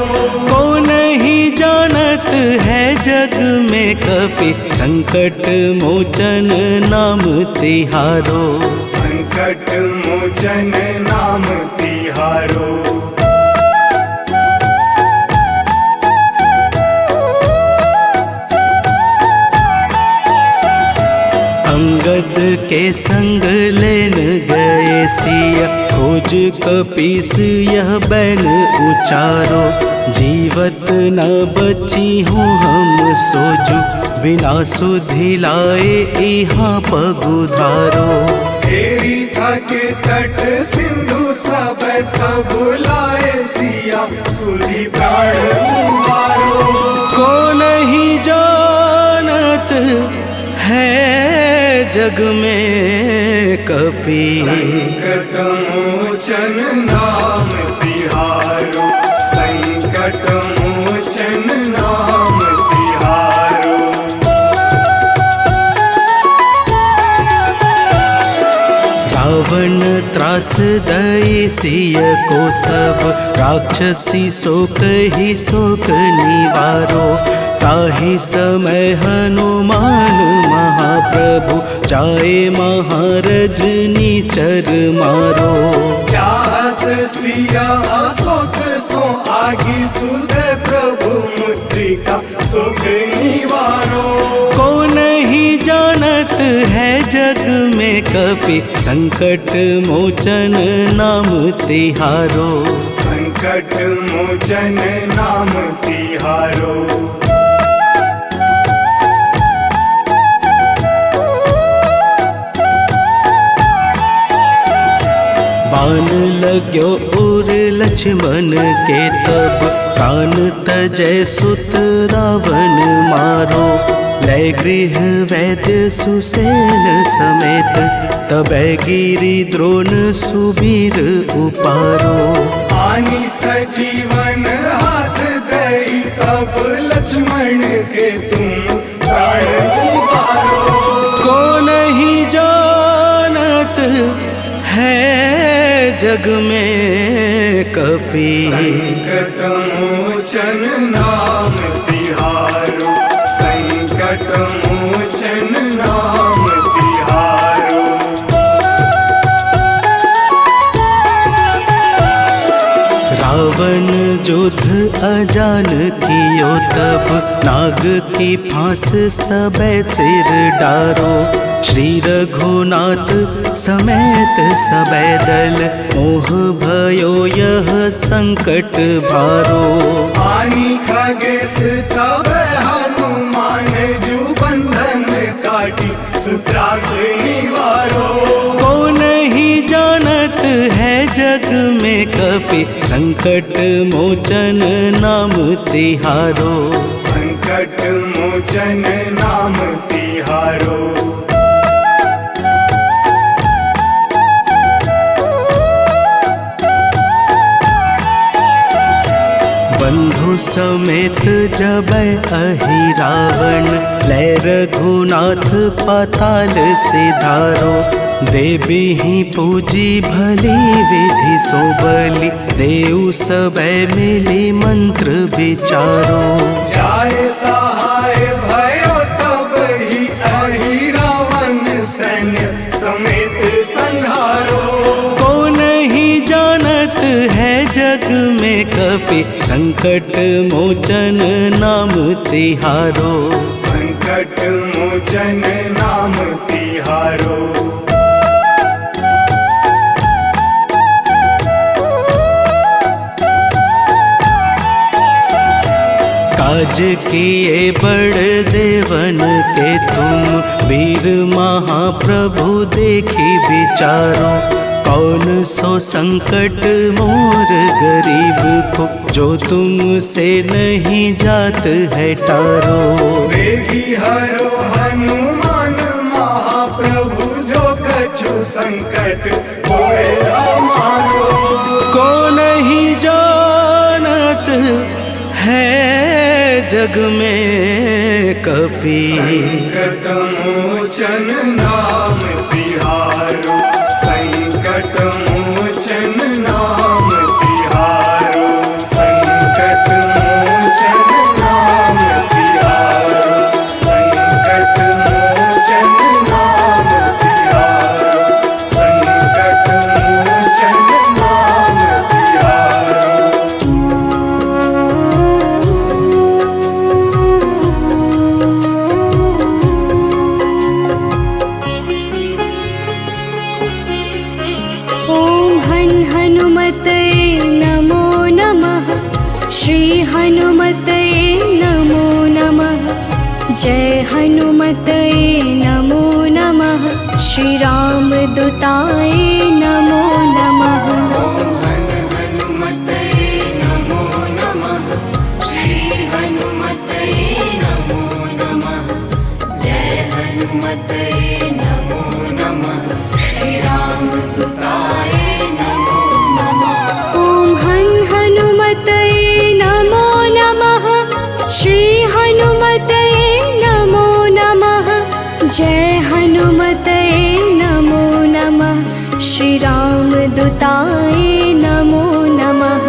कौन ही जानत है जग में कपि, संकट मोचन नाम तिहारो। संकट मोचन नाम तिहारो। अंगद के संग लेन गए सिया, खोज कपीस यह बैन उचारो। जीवत न बची हूँ हम सोजू, बिना सुधि लाए यहाँ पगुधारो। तेरी थके तट सिंधु सब तब बुलाए सिया, सुधी प्राण उबारो। को नहीं जानत है जग में कपि, संकट मोचन नाम तिहारो, संकट मोचन नाम तिहारो। रावण त्रास दई सिय को सब, राक्षसी शोक ही शोक निवारो। ताहि समय हनुमान महाप्रभु, जाए महारज नीचर मारो। चाहत सिया अशोक सो आगी, सुध प्रभु मुद्रिका शोक निवारो। को नहीं जानत है जग में कपि, संकट मोचन नाम तिहारो। संकट मोचन नाम तिहारो। बाण लाग्यो उर लक्ष्मण के तब, प्राण तजय सुत रावण मारो। लय गृह वैद्य सुसेन समेत, तबै गिरि द्रोण सुबीर उपारो। आनी सजीवन हाथ दई, तब लक्ष्मण के तुम प्राण उबारो। को नहीं जानत है जग में कपि, संकट मोचन नाम तिहारो, संकट मोचन नाम तिहारो। रावण युद्ध अजान कियो तब, नाग की फांस सबे सिर डारो। श्री रघुनाथ समेत सबे दल, मोह भयो यह संकट भारो। आनी खगेश तब हनुमान, जू बंधन काटी सुत्रास निवारो। को नहीं जानत है जग में कपि, संकट मोचन नाम तिहारो। संकट मोचन नाम तिहारो। बंधु समेत जबै अहि रावण, लय रघुनाथ पाताल सिधारो। देवी ही पूजी भली विधि सो बलि, देव सबे मिली मंत्र विचारो। जाय सहाय भयो तब ही अहि रावण, सैन्य समेत संहारो। को नहीं जानत है जग में कपि, संकट मोचन नाम तिहारो। संकट मोचन नाम तिहारो। राज किए बड़ देवन के तुम, वीर महाप्रभु देखी विचारो। कौन सो संकट मोर गरीब को, जो तुमसे नहीं जात है टारो। वेगी हरो हनुमान महाप्रभु, जो कछु संकट होए हमारो। को नहीं जानत है जग में कपि, संकट मोचन नाम तिहारो। संकट मोचन नाम तिहारो। संकट मोचन नाम तिहारो। संकट मोचन नाम तिहारो। संकट मोचन नाम तिहारो। ॐ हनुमते नमो नमः। श्री हनुमते नमो नमः। जय हनुमते नमो नमः। श्री रामदूताय नमो नमः। हनुमते नमो नमः। श्री हनुमते नमो नमः। जय हनुमते नमो नमः। श्री रामदूताय नमो नमः। ॐ हनुमते नमो नमः। श्री हनुमते नमो नमः। जय हनुमते नमो नमः। श्री रामदूताय नमो नमः।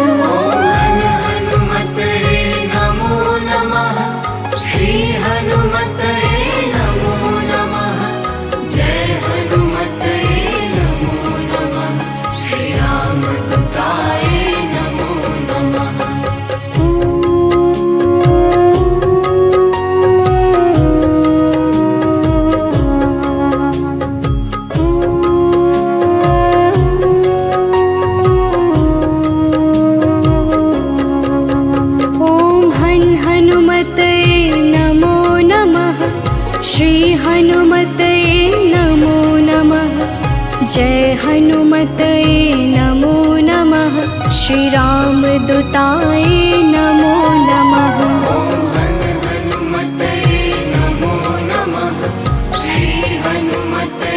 हनुमते नमो नमः। श्री हनुमते नमो नमः। जय हनुमते नमो नमः। श्री रामदूताय नमो नमः। ॐ हनुमते नमो नमः। श्री हनुमते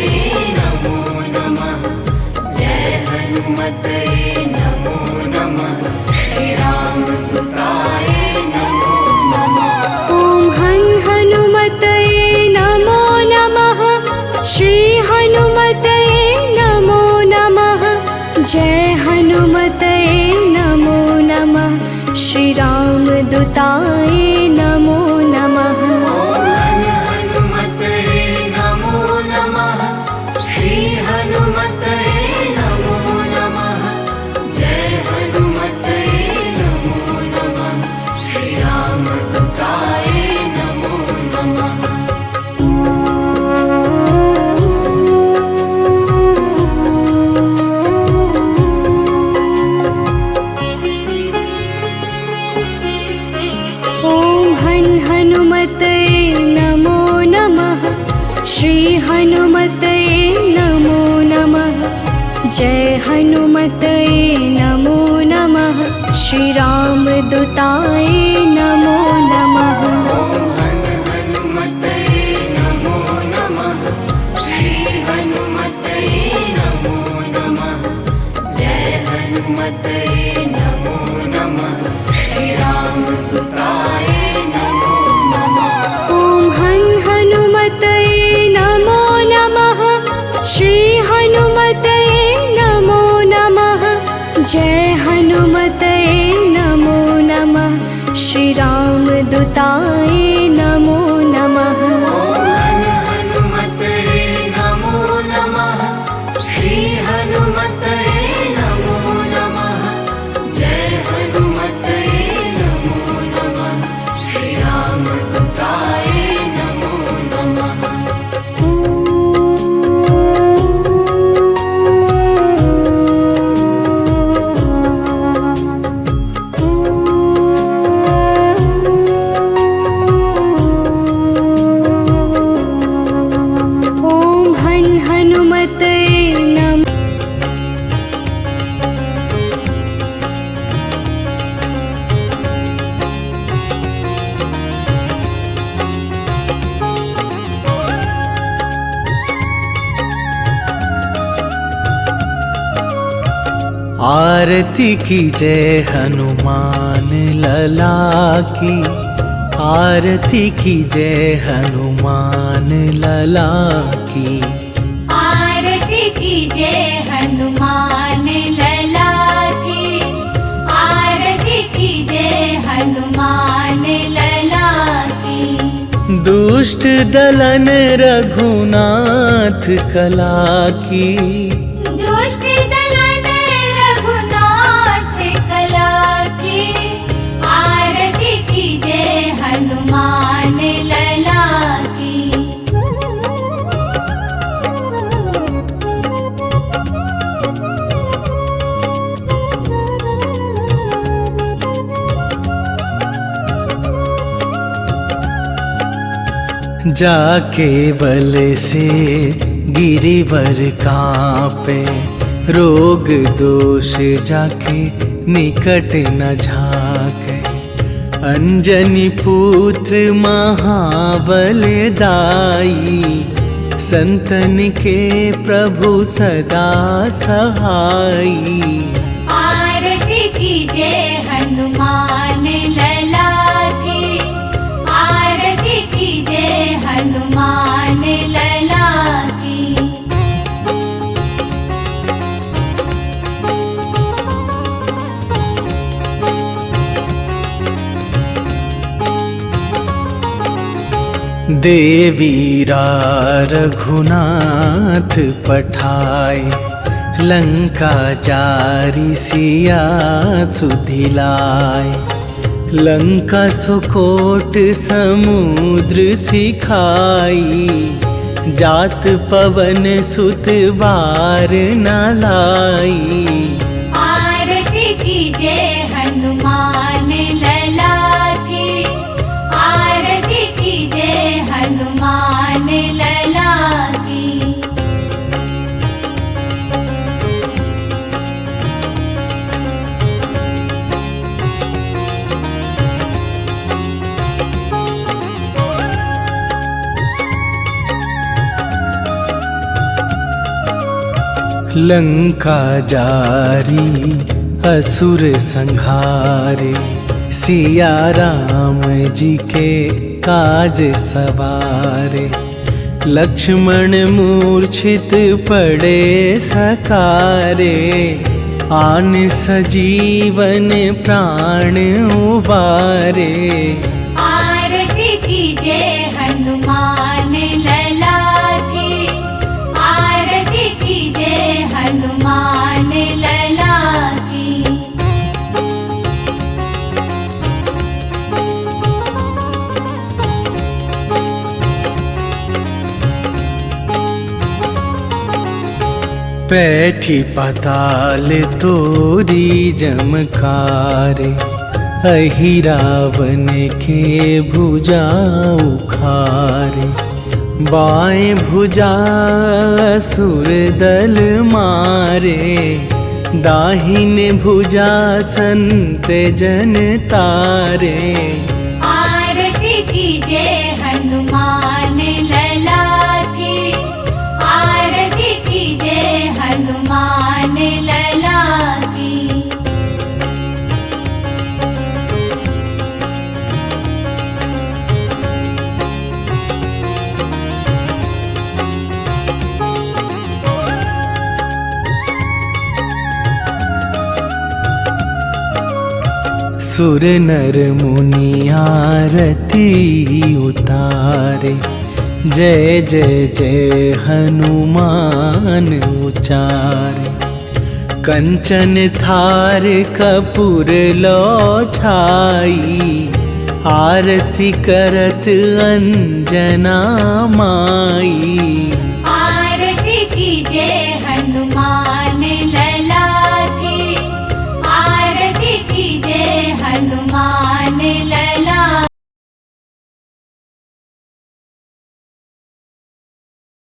नमो नमः। जय हनुमते नमो नमः। श्री रामदूताय नमो नमः। हनुमते नमो नमः। श्री हनुमते नमो नमः। जय हनुमते नमो नमः। श्री रामदूताय नमो नमः। ॐ हनुमते नमो नमः। श्री हनुमते नमो नमः। जय हनुमते नमो नमः। श्री रामदूताय नमो नमः। हनुमते नमो नमः। श्री हनुमते नमो नमः। जय हनुमते नमो नमः। श्री रामदूताय नमो नमः। ॐ हनुमते नमो नमः। श्री हनुमते नमो नमः। जय हनुमते नमो नमः। श्री रामदूताय नमो नमः। हनुमते नमो नमः। श्री हनुमते नमो नमः। जय हनुमते नमो नमः। श्री रामदूताय नमो नमः। ॐ हनुमते नमो नमः। श्री हनुमते नमो नमः। जय हनुमते नमो नमः। श्री रामदूताय नमो नमः। हनुमते नमो नमः। श्री हनुमते नमो नमः। जय हनुमते नमो नमः। श्री रामदूताय नमो नमः। आरती की जय हनुमान लला की, आरती की जय हनुमान लला की। आरती की जय हनुमान लला की, आरती की जय हनुमान लला की। दुष्ट दलन रघुनाथ कला की, दुष्ट दलन रघुनाथ कला की। आरती की जय हनुमान लला की। जाके बल से गिरिवर कांपे, रोग दोष जाके निकट न झाके। अंजनी पुत्र महाबल दाई, संतन के प्रभु सदा सहाई। आरती की जय हनुमान लला की, आरती की जय हनुमान लला की। देवीरा रघुनाथ पठाए, लंका जारी सिया सुधिलाए। लंका सुकोट समुद्र सिखाई, जात पवन सुत बार न लाई। आरती की जय हनुमान लला की, आरती की जय हनुमान लला की। लंका जारी असुर संहारे, सिया राम जी के काज सवारे। लक्ष्मण मूर्छित पड़े सकारे, आन सजीवन प्राण उबारे। आरती की जय हनुमान लला की, आरती की जय हनुमान लला की। बैठी पाताल तोरी जमकारे, अहि रावण के भुजा उखारे। बाएं भुजा असुर दल मारे, दाहिने भुजा संत जन तारे। आरती की जय हनुमान लला की, आरती की जय हनुमान लला की। सुर नर मुनि आरती उतारे, जय जय जय हनुमान उचारे। कंचन थार कपूर लो छाई, आरती करत अंजना माई। आरती की जय हनुमान लला की, आरती की जय हनुमान लला